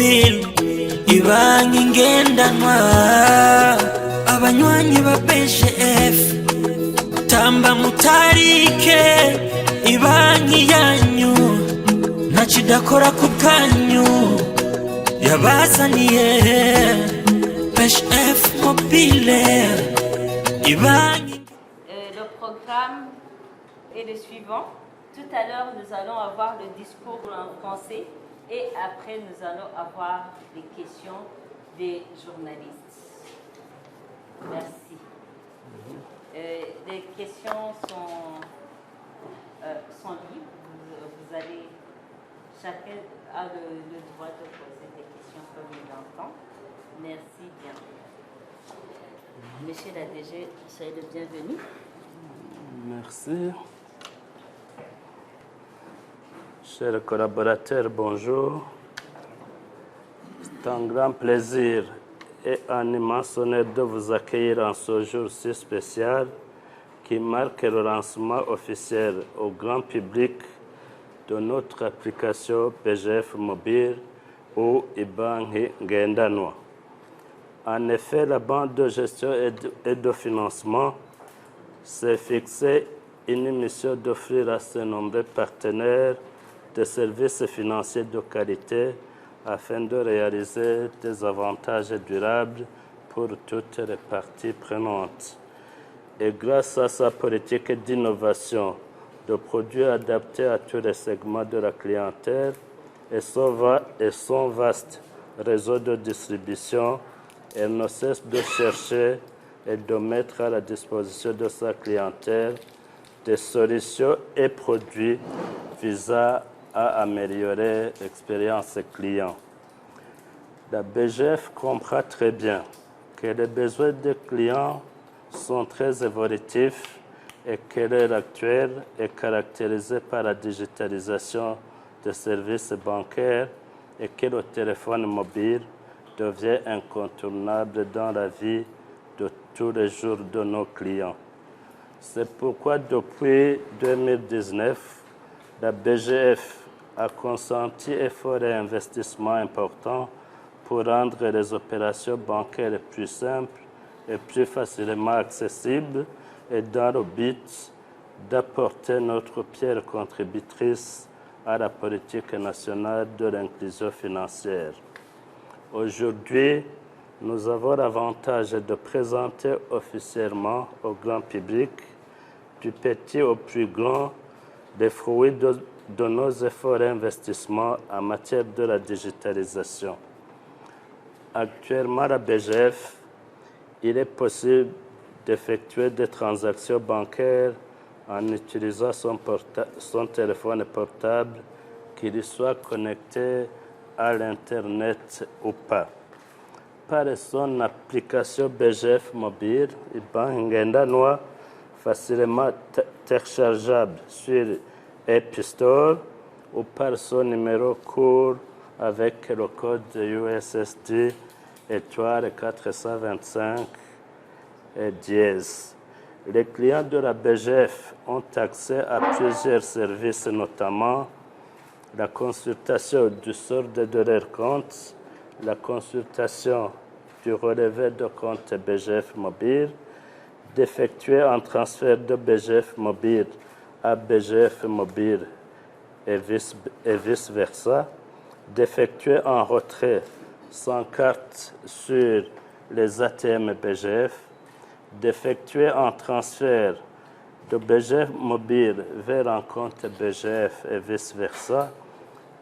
Mobile ibanki ngendanwa abanywanyi ba BGF tamba mutarike ibanki yanyu ntakidakora ku bwanyu yabazaniye BGF Mobile ibanki. Le programme est le suivant. Tout à l'heure, nous allons avoir le discours en français et après, nous allons avoir les questions des journalistes. Merci. Les questions sont libres. Vous allez, chacun a le droit de poser des questions comme il l'entend. Merci bien. Monsieur la DG, soyez le bienvenu. Merci. Chers collaborateurs, bonjour. C'est un grand plaisir et un immense honneur de vous accueillir en ce jour si spécial qui marque le lancement officiel au grand public de notre application BGF Mobile ou ibanki ngendanwa. En effet, la Banque de gestion et de financement s'est fixé une mission d'offrir à ses nombreux partenaires des services financiers de qualité afin de réaliser des avantages durables pour toutes les parties prenantes. Et grâce à sa politique d'innovation, de produits adaptés à tous les segments de la clientèle et son vaste réseau de distribution, elle ne cesse de chercher et de mettre à la disposition de sa clientèle des solutions et produits visant à améliorer l'expérience client. La BGF comprend très bien que les besoins des clients sont très évolutifs et que l'ère actuelle est caractérisée par la digitalisation des services bancaires et que le téléphone mobile devient incontournable dans la vie de tous les jours de nos clients. C'est pourquoi depuis 2019, la BGF a consenti efforts et investissements importants pour rendre les opérations bancaires plus simples et plus facilement accessibles et dans le but d'apporter notre pierre contributrice à la politique nationale de l'inclusion financière. Aujourd'hui, nous avons l'avantage de présenter officiellement au grand public, du petit au plus grand, les fruits de nos efforts et investissements en matière de la digitalisation. Actuellement, à la BGF, il est possible d'effectuer des transactions bancaires en utilisant son téléphone portable, qu'il soit connecté à l'Internet ou pas. Par son application BGF Mobile, ibanki ngendanwa, facilement téléchargeable sur App Store ou par son numéro court avec le code USSD étoile 425 et dièse. Les clients de la BGF ont accès à plusieurs services, notamment la consultation du solde de leur compte, la consultation du relevé de compte BGF Mobile, d'effectuer un transfert de BGF Mobile à BGF Mobile et vice-versa, d'effectuer un retrait sans carte sur les ATM BGF, d'effectuer un transfert de BGF Mobile vers un compte BGF et vice-versa,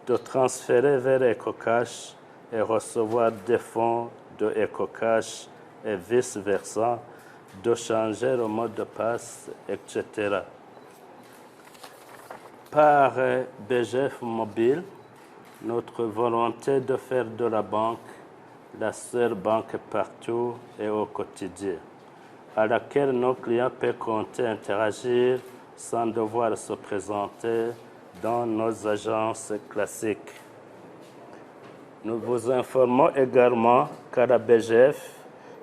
de transférer vers EcoCash et recevoir des fonds de EcoCash et vice-versa, de changer le mot de passe, etc. Par BGF Mobile, notre volonté de faire de la banque la seule banque partout et au quotidien, à laquelle nos clients peuvent compter interagir sans devoir se présenter dans nos agences classiques. Nous vous informons également qu'à la BGF,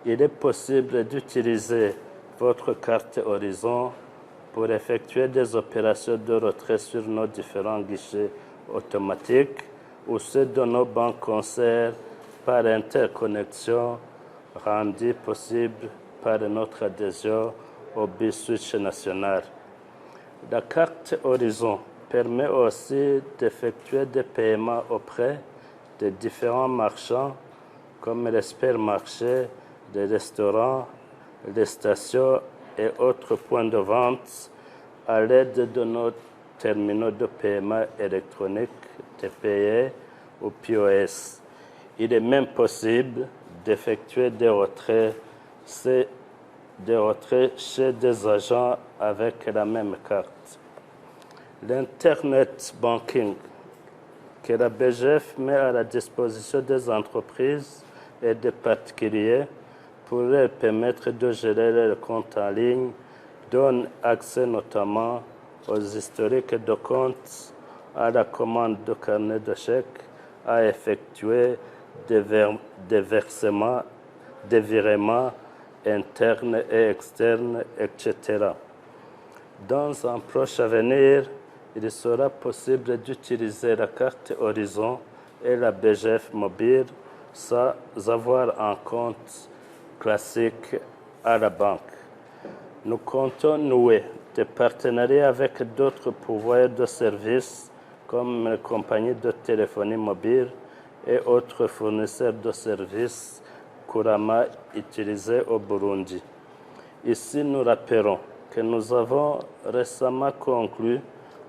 il est possible d'utiliser votre carte Horizon pour effectuer des opérations de retrait sur nos différents guichets automatiques ou ceux de nos banques concerts par interconnexion rendue possible par notre adhésion au BSwitch national. La carte Horizon permet aussi d'effectuer des paiements auprès de différents marchands comme les supermarchés, les restaurants, les stations et autres points de vente à l'aide de nos terminaux de paiement électronique, TPE ou POS. Il est même possible d'effectuer des retraits chez des agents avec la même carte. L'Internet Banking que la BGF met à la disposition des entreprises et des particuliers pour leur permettre de gérer leurs comptes en ligne donne accès notamment aux historiques de comptes, à la commande de carnet de chèques, à effectuer des versements, des virements internes et externes, etc. Dans un proche avenir, il sera possible d'utiliser la carte Horizon et la BGF mobile sans avoir un compte classique à la banque. Nous comptons nouer des partenariats avec d'autres pourvoyeurs de services comme les compagnies de téléphonie mobile et autres fournisseurs de services couramment utilisés au Burundi. Ici, nous rappelons que nous avons récemment conclu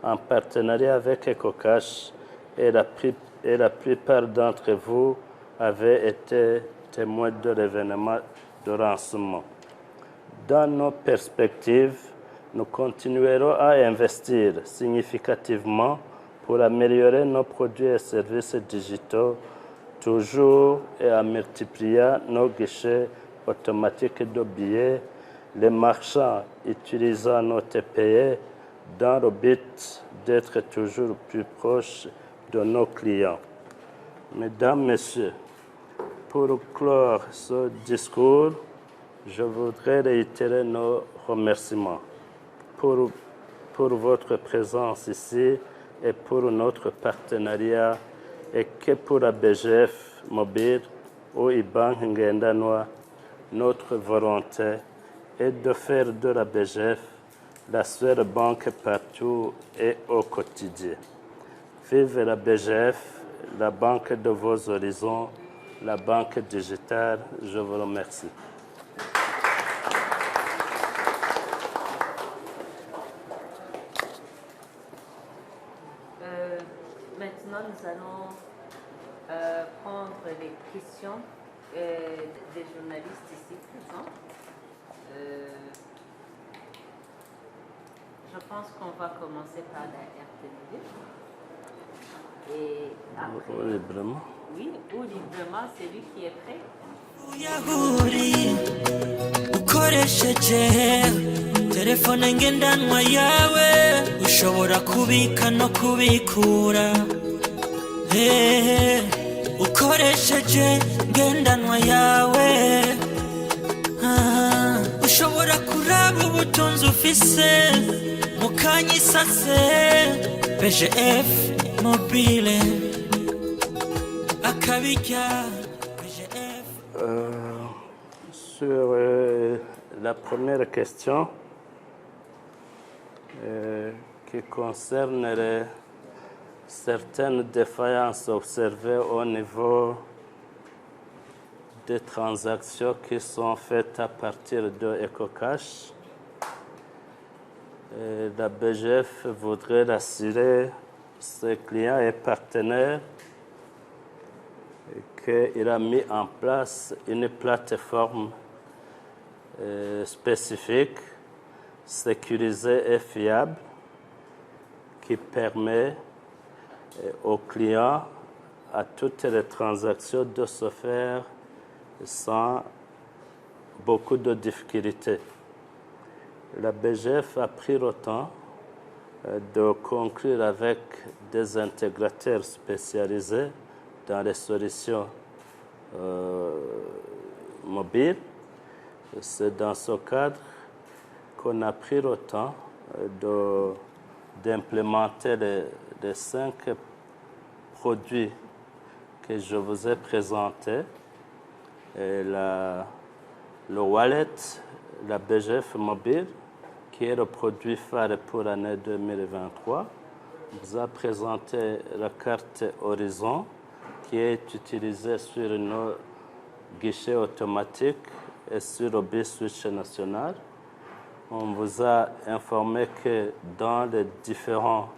un partenariat avec EcoCash et la plupart d'entre vous avaient été témoins de l'événement de renseignement. Dans nos perspectives, nous continuerons à investir significativement pour améliorer nos produits et services digitaux, toujours et en multipliant nos guichets automatiques de billets, les marchands utilisant nos TPE dans le but d'être toujours plus proches de nos clients. Mesdames, Messieurs, pour clore ce discours, je voudrais réitérer nos remerciements pour votre présence ici et pour notre partenariat et que pour la BGF Mobile ou IBAN Ngendanwa, notre volonté est de faire de la BGF la seule banque partout et au quotidien. Vive la BGF, la banque de vos horizons, la banque digitale. Je vous remercie. Maintenant, nous allons prendre les questions des journalistes ici présents. Je pense qu'on va commencer par la RTNB. Et après, Ou librement. oui, ou librement, c'est lui qui est prêt. Uyahuri ukoresheje telefone ngendanwa yawe ushobora kubika no kubikura ukoresheje ngendanwa yawe ushobora kuraba ubutunzi ufise mukanyisase BGF mobile akabijya BGF. Sur la première question qui concerne certaines défaillances observées au niveau des transactions qui sont faites à partir de EcoCash, la BGF voudrait rassurer ses clients et partenaires qu'il a mis en place une plateforme spécifique, sécurisée et fiable qui permet aux clients, à toutes les transactions, de se faire sans beaucoup de difficultés. La BGF a pris le temps de conclure avec des intégrateurs spécialisés dans les solutions mobiles. C'est dans ce cadre qu'on a pris le temps d'implémenter les 5 produits que je vous ai présenté, le wallet, la BGF Mobile, qui est le produit phare pour l'année 2023. On vous a présenté la carte Horizon, qui est utilisée sur nos guichets automatiques et sur le B-Switch national. On vous a informé que dans les différents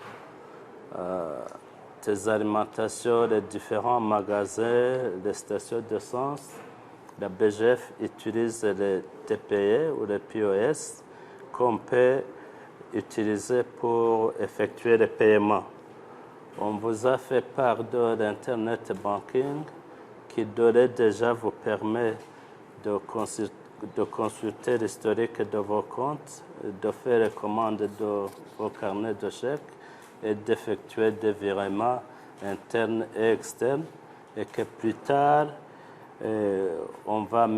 des alimentations, les différents magasins, les stations d'essence, la BGF utilise les TPE ou les POS qu'on peut utiliser pour effectuer les paiements. On vous a fait part de l'Internet Banking qui d'ores déjà vous permet de consulter l'historique de vos comptes, de faire les commandes de vos carnets de chèques et d'effectuer des virements internes et externes, et que plus tard, on va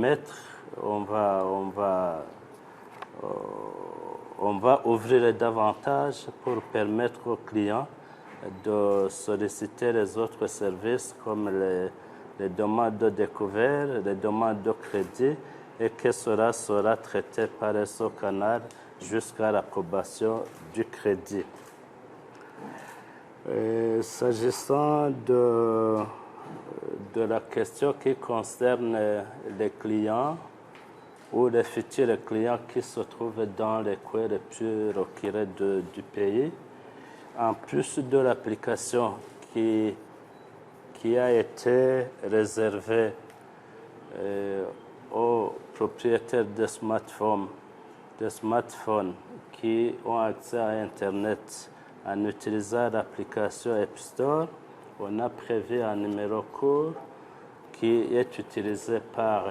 ouvrir davantage pour permettre aux clients de solliciter les autres services comme les demandes de découvert, les demandes de crédit, et que cela sera traité par ce canal jusqu'à l'approbation du crédit. S'agissant de la question qui concerne les clients ou les futurs clients qui se trouvent dans les coins les plus reculés du pays, en plus de l'application qui a été réservée aux propriétaires de smartphones qui ont accès à Internet en utilisant l'application App Store, on a prévu un numéro court qui est utilisé par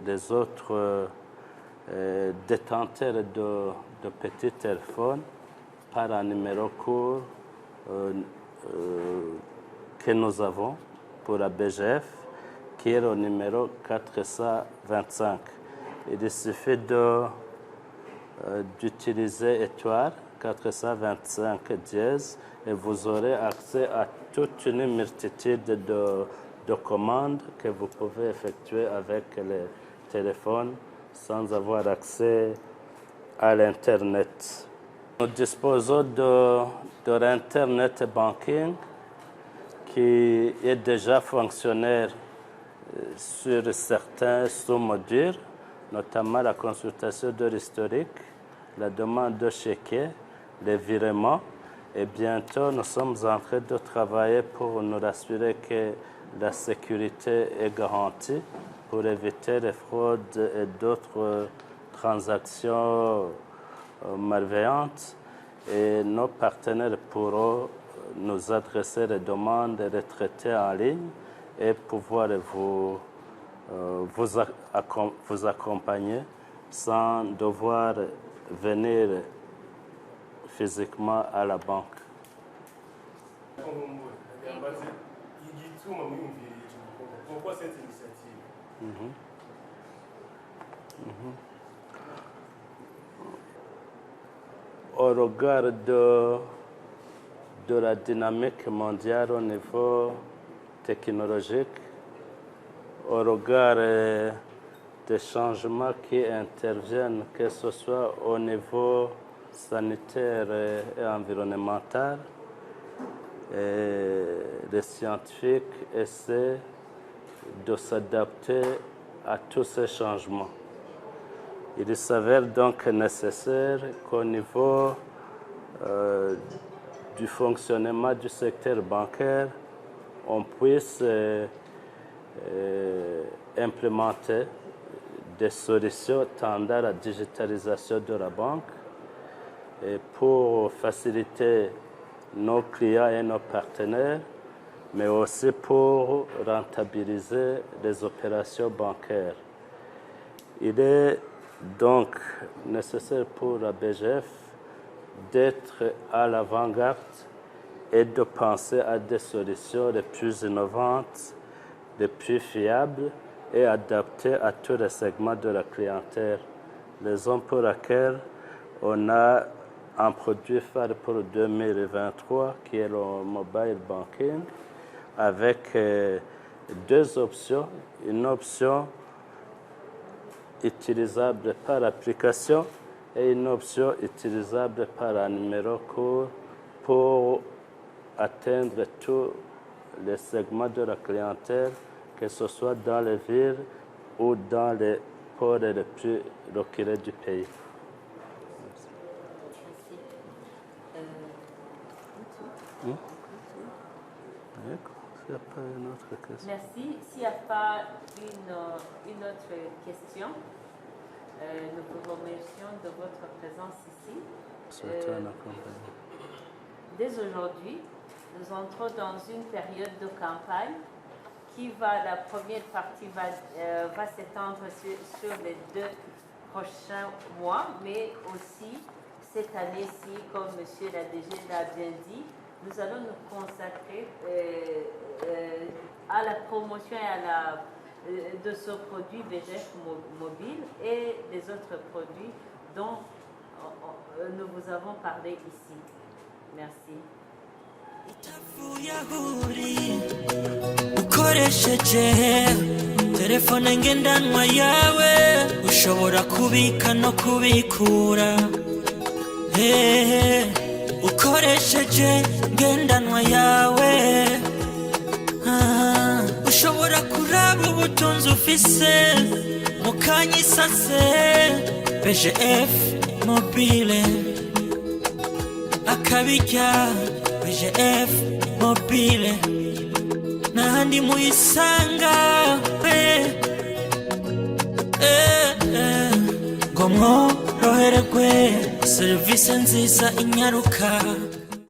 les autres détenteurs de petits téléphones par un numéro court que nous avons pour la BGF, qui est le numéro 425. Il suffit d'utiliser étoile 425 dièse et vous aurez accès à toute une multitude de commandes que vous pouvez effectuer avec les téléphones sans avoir accès à l'Internet. Nous disposons de l'Internet Banking qui est déjà fonctionnaire sur certains sous-modules, notamment la consultation de l'historique, la demande de chéquier, les virements. Et bientôt, nous sommes en train de travailler pour nous assurer que la sécurité est garantie pour éviter les fraudes et d'autres transactions malveillantes. Et nos partenaires pourront nous adresser les demandes et les traiter en ligne et pouvoir vous accompagner sans devoir venir physiquement à la banque. Pourquoi cette initiative? Au regard de la dynamique mondiale au niveau technologique, au regard des changements qui interviennent, que ce soit au niveau sanitaire et environnemental, les scientifiques essaient de s'adapter à tous ces changements. Il s'avère donc nécessaire qu'au niveau du fonctionnement du secteur bancaire, on puisse implémenter des solutions tendant à la digitalisation de la banque et pour faciliter nos clients et nos partenaires, mais aussi pour rentabiliser les opérations bancaires. Il est donc nécessaire pour la BGF d'être à l'avant-garde et de penser à des solutions les plus innovantes, les plus fiables et adaptées à tous les segments de la clientèle. Raison pour laquelle on a un produit phare pour 2023 qui est le mobile banking avec deux options. Une option utilisable par application et une option utilisable par un numéro court pour atteindre tous les segments de la clientèle, que ce soit dans les villes ou dans les ports les plus reculés du pays. S'il n'y a pas une autre question. Merci. S'il n'y a pas une autre question, nous vous remercions de votre présence ici. Dès aujourd'hui, nous entrons dans une période de campagne la première partie va s'étendre sur les 2 prochains mois, mais aussi cette année-ci, comme M. la DG l'a bien dit, nous allons nous consacrer à la promotion de ce produit BGF Mobile et des autres produits dont nous vous avons parlé ici. Merci. ukoresheje telefone ngendanwa yawe ushobora kubika no kubikura ukoresheje ngendanwa yawe ushobora kuraba ubutunzi ufise mukanyisase BGF Mobile akabirya BGF Mobile n'ahandi muyisanga ngo mworoherwe serivisi nziza inyaruka